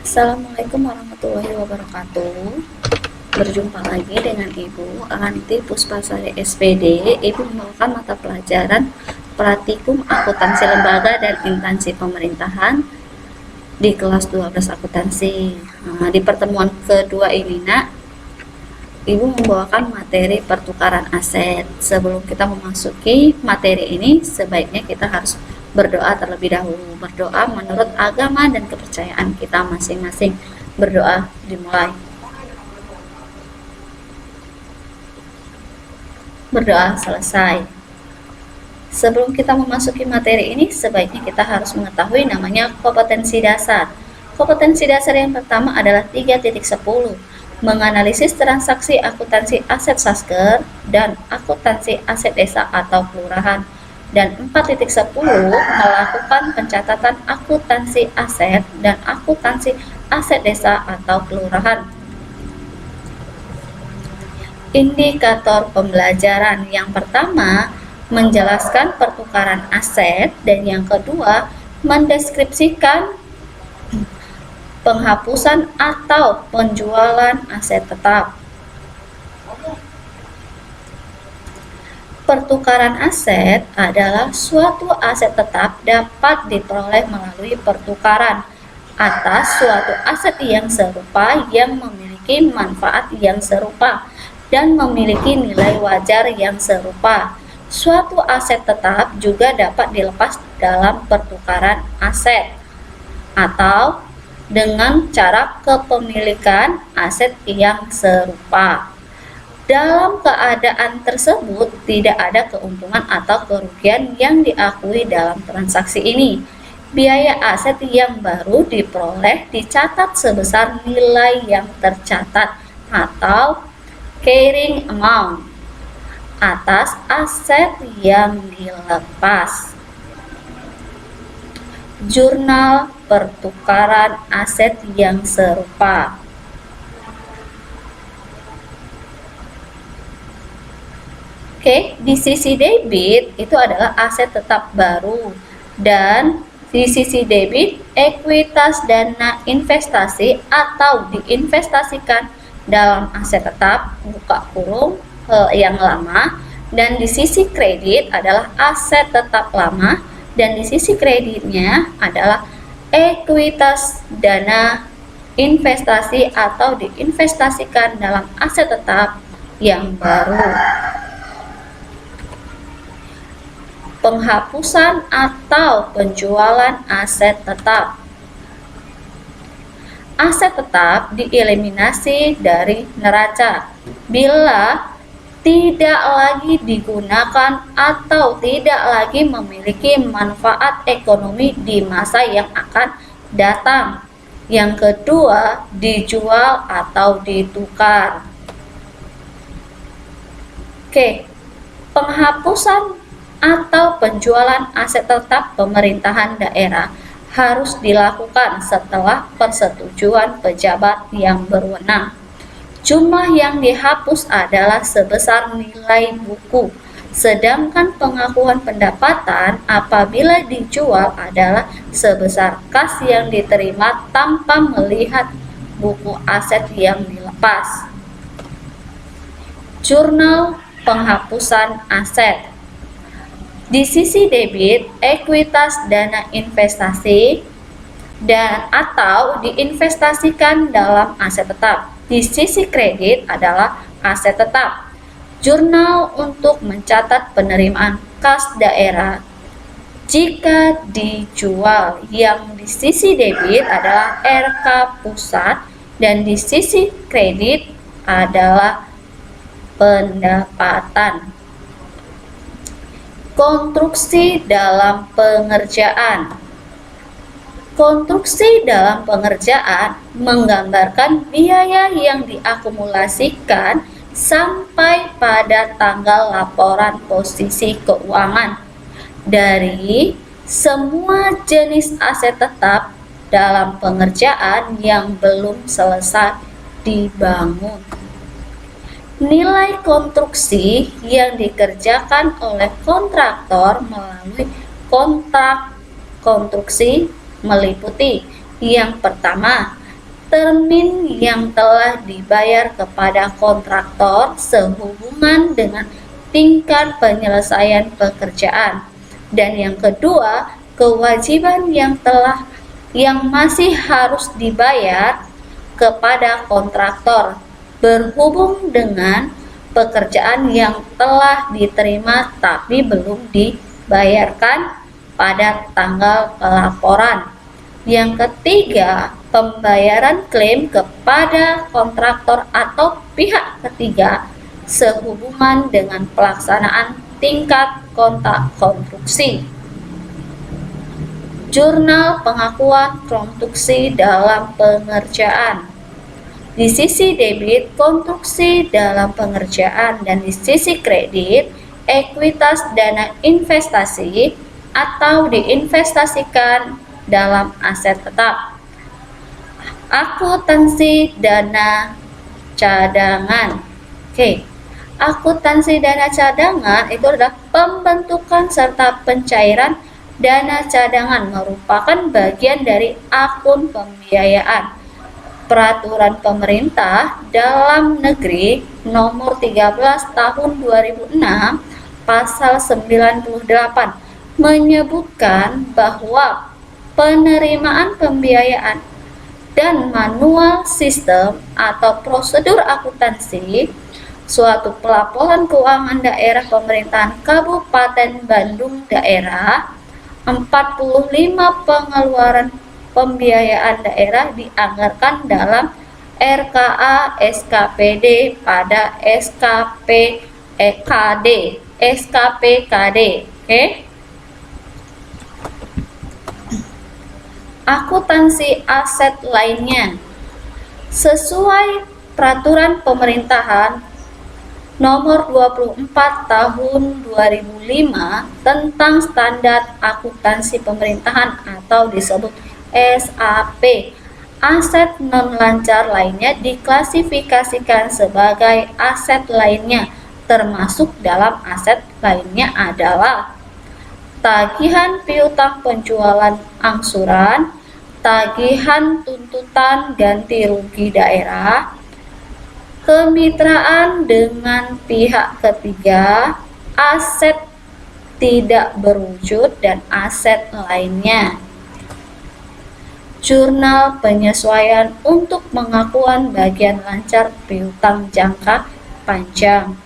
Assalamualaikum warahmatullahi wabarakatuh. Berjumpa lagi dengan Ibu Anti Puspasari SPD. Ibu membawakan mata pelajaran Praktikum Akuntansi Lembaga dan Instansi Pemerintahan di kelas 12 akuntansi. Di pertemuan kedua ini, Ibu membawakan materi pertukaran aset. Sebelum kita memasuki materi ini, sebaiknya kita harus berdoa terlebih dahulu. Berdoa menurut agama dan kepercayaan kita masing-masing. Berdoa dimulai. Berdoa selesai. Sebelum kita memasuki materi ini, sebaiknya kita harus mengetahui namanya kompetensi dasar. Kompetensi dasar yang pertama adalah 3.10. Menganalisis transaksi akuntansi aset Sasker dan akuntansi aset desa atau kelurahan. Dan 4.10 melakukan pencatatan akuntansi aset dan akuntansi aset desa atau kelurahan. Indikator pembelajaran yang pertama menjelaskan pertukaran aset dan yang kedua mendeskripsikan penghapusan atau penjualan aset tetap. Pertukaran aset adalah suatu aset tetap dapat diperoleh melalui pertukaran atas suatu aset yang serupa yang memiliki manfaat yang serupa dan memiliki nilai wajar yang serupa. Suatu aset tetap juga dapat dilepas dalam pertukaran aset atau dengan cara kepemilikan aset yang serupa. Dalam keadaan tersebut, tidak ada keuntungan atau kerugian yang diakui dalam transaksi ini. Biaya aset yang baru diperoleh dicatat sebesar nilai yang tercatat atau carrying amount atas aset yang dilepas. Jurnal pertukaran aset yang serupa. Oke, di sisi debit itu adalah aset tetap baru dan di sisi debit ekuitas dana investasi atau diinvestasikan dalam aset tetap buka kurung yang lama, dan di sisi kredit adalah aset tetap lama dan di sisi kreditnya adalah ekuitas dana investasi atau diinvestasikan dalam aset tetap yang baru. Penghapusan atau penjualan aset tetap. Aset tetap dieliminasi dari neraca bila tidak lagi digunakan atau tidak lagi memiliki manfaat ekonomi di masa yang akan datang. Yang kedua, dijual atau ditukar. Oke, penghapusan atau penjualan aset tetap pemerintahan daerah harus dilakukan setelah persetujuan pejabat yang berwenang. Jumlah yang dihapus adalah sebesar nilai buku, sedangkan pengakuan pendapatan apabila dijual adalah sebesar kas yang diterima tanpa melihat buku aset yang dilepas. Jurnal penghapusan aset. Di sisi debit, ekuitas dana investasi dan atau diinvestasikan dalam aset tetap. Di sisi kredit adalah aset tetap. Jurnal untuk mencatat penerimaan kas daerah jika dijual. Yang di sisi debit adalah RK pusat dan di sisi kredit adalah pendapatan. Konstruksi dalam pengerjaan. Konstruksi dalam pengerjaan menggambarkan biaya yang diakumulasikan sampai pada tanggal laporan posisi keuangan dari semua jenis aset tetap dalam pengerjaan yang belum selesai dibangun. Nilai konstruksi yang dikerjakan oleh kontraktor melalui kontrak konstruksi meliputi yang pertama, termin yang telah dibayar kepada kontraktor sehubungan dengan tingkat penyelesaian pekerjaan. Dan yang kedua, kewajiban yang masih harus dibayar kepada kontraktor berhubung dengan pekerjaan yang telah diterima tapi belum dibayarkan pada tanggal pelaporan. Yang ketiga, pembayaran klaim kepada kontraktor atau pihak ketiga sehubungan dengan pelaksanaan tingkat kontak konstruksi. Jurnal pengakuan konstruksi dalam pengerjaan. Di sisi debit, konstruksi dalam pengerjaan, dan di sisi kredit, ekuitas dana investasi atau diinvestasikan dalam aset tetap. Akuntansi dana cadangan. Akuntansi dana cadangan itu adalah pembentukan serta pencairan dana cadangan, merupakan bagian dari akun pembiayaan. Peraturan pemerintah dalam negeri nomor 13 tahun 2006 pasal 98 menyebutkan bahwa penerimaan pembiayaan dan manual sistem atau prosedur akuntansi suatu pelaporan keuangan daerah pemerintahan Kabupaten Bandung daerah 45 pengeluaran pembiayaan daerah dianggarkan dalam RKA SKPD pada SKPKD. Akuntansi aset lainnya. Sesuai peraturan pemerintahan nomor 24 tahun 2005 tentang standar akuntansi pemerintahan atau disebut SAP, aset non-lancar lainnya diklasifikasikan sebagai aset lainnya. Termasuk dalam aset lainnya adalah tagihan piutang penjualan angsuran, tagihan tuntutan ganti rugi daerah, kemitraan dengan pihak ketiga, aset tidak berwujud, dan aset lainnya. Jurnal penyesuaian untuk pengakuan bagian lancar piutang jangka panjang.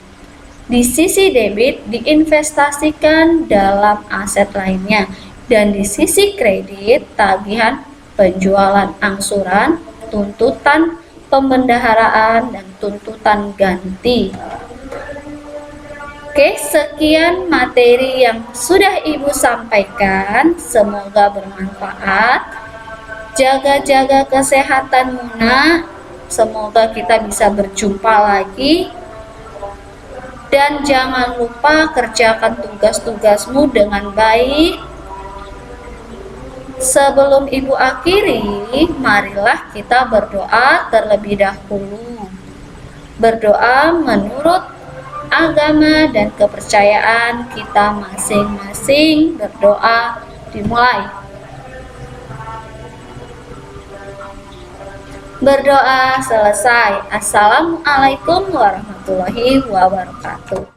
Di sisi debit diinvestasikan dalam aset lainnya, dan di sisi kredit tagihan penjualan angsuran, tuntutan pembendaharaan, dan tuntutan ganti. Sekian materi yang sudah Ibu sampaikan, semoga bermanfaat. Jaga-jaga kesehatan Muna, semoga kita bisa berjumpa lagi. Dan jangan lupa kerjakan tugas-tugasmu dengan baik. Sebelum Ibu akhiri, marilah kita berdoa terlebih dahulu. Berdoa menurut agama dan kepercayaan kita masing-masing. Berdoa dimulai. Berdoa selesai. Assalamualaikum warahmatullahi wabarakatuh.